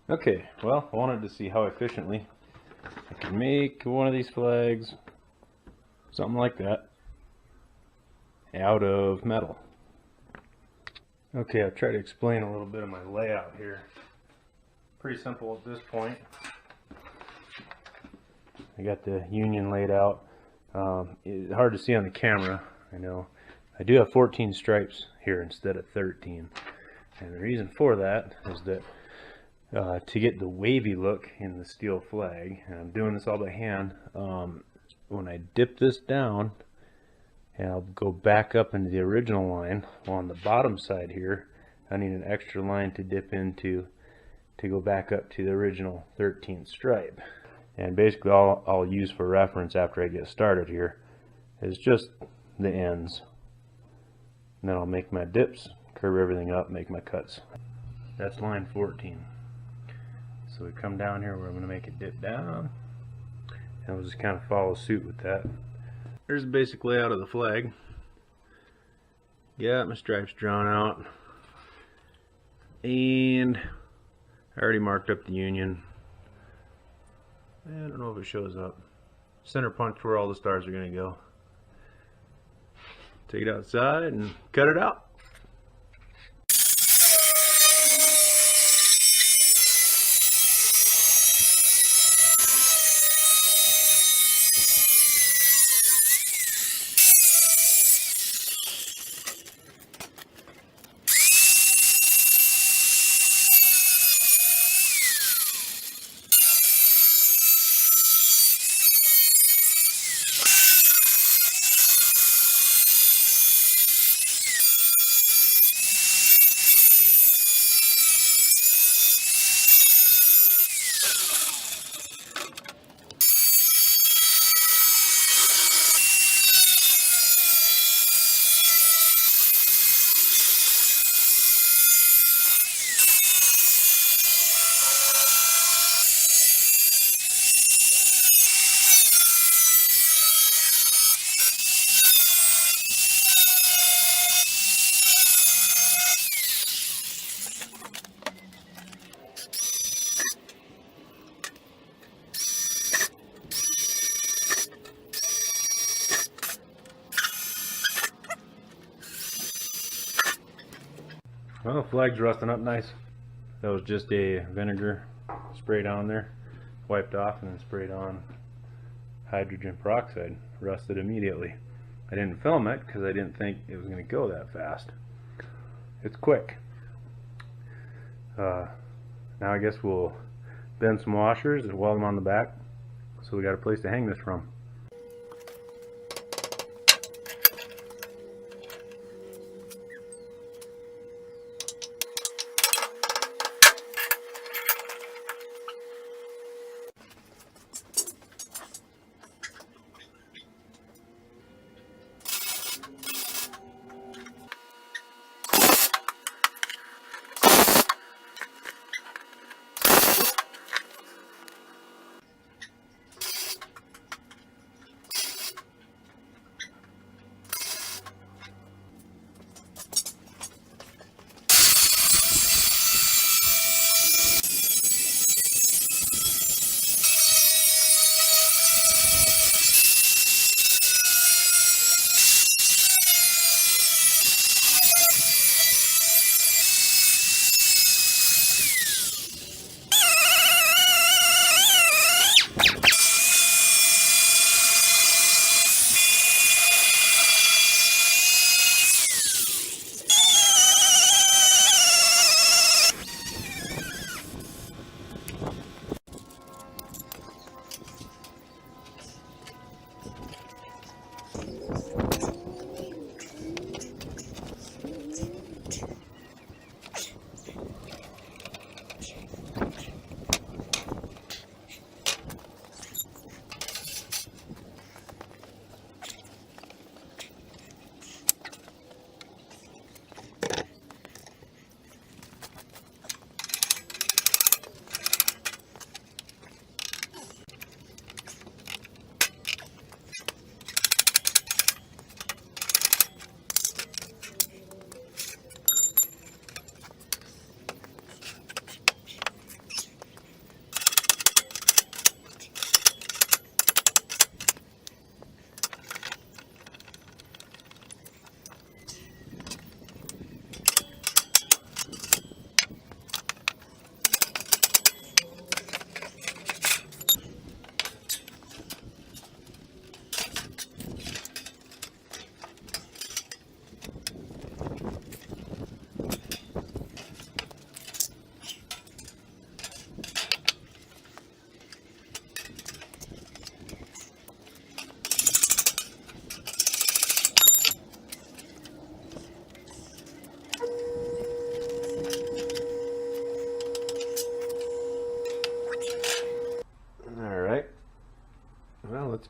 Okay, well, I wanted to see how efficiently I can make one of these flags, something like that, out of metal. Okay, I'll try to explain a little bit of my layout here. Pretty simple at this point. I got the union laid out. It's hard to see on the camera, I know. I do have 14 stripes here instead of 13. And the reason for that is that to get the wavy look in the steel flag, and I'm doing this all by hand, when I dip this down and I'll go back up into the original line, well, on the bottom side here I need an extra line to dip into to go back up to the original 13th stripe. And basically all I'll use for reference after I get started here is just the ends. And then I'll make my dips, curve everything up, make my cuts. That's line 14. So we come down here where I'm going to make it dip down, and we'll just kind of follow suit with that. There's the basic layout of the flag. Got my stripes drawn out, and I already marked up the union. I don't know if it shows up. Center punch where all the stars are going to go. Take it outside and cut it out. Well, the flag's rusting up nice. That was just a vinegar sprayed on there, wiped off, and then sprayed on hydrogen peroxide. Rusted immediately. I didn't film it because I didn't think it was going to go that fast. It's quick. Now I guess we'll bend some washers and weld them on the back, so we got a place to hang this from.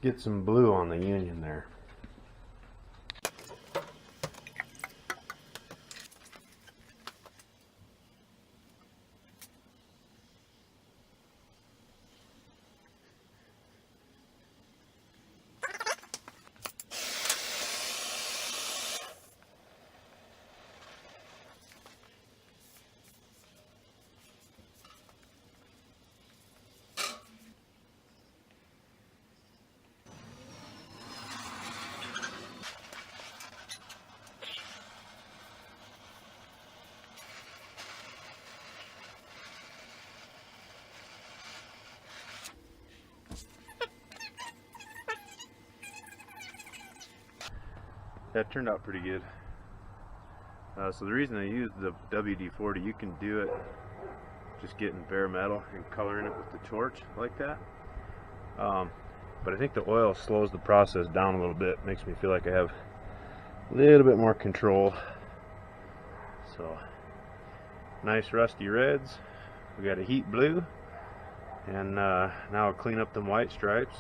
get some blue on the union there. That turned out pretty good. So the reason I used the WD-40, you can do it just getting bare metal and coloring it with the torch like that. But I think the oil slows the process down a little bit, makes me feel like I have a little bit more control. So nice rusty reds, we got a heat blue, and now I'll clean up them white stripes.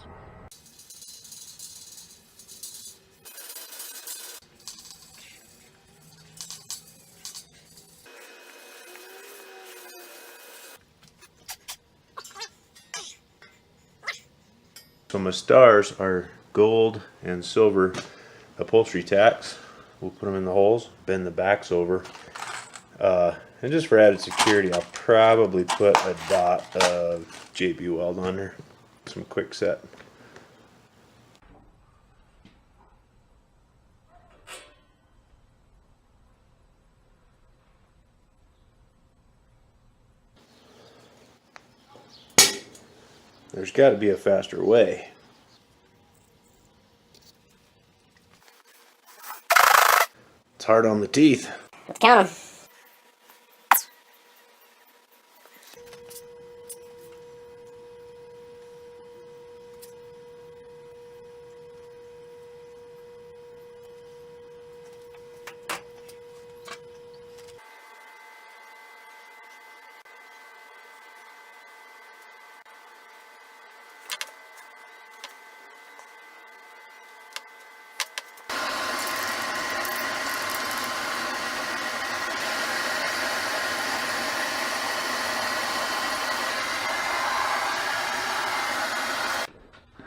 So my stars are gold and silver upholstery tacks. We'll put them in the holes, bend the backs over, and just for added security, I'll probably put a dot of JB Weld under, some quick set. There's got to be a faster way. It's hard on the teeth. Let's count them.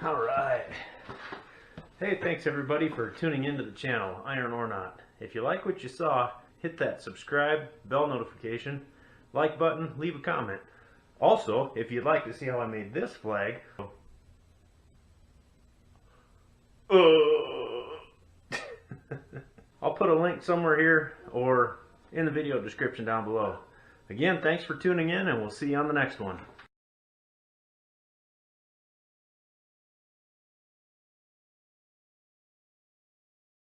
Alright. Hey, thanks everybody for tuning into the channel, Iron or Not. If you like what you saw, hit that subscribe, bell notification, like button, leave a comment. Also, if you'd like to see how I made this flag, I'll put a link somewhere here or in the video description down below. Again, thanks for tuning in, and we'll see you on the next one.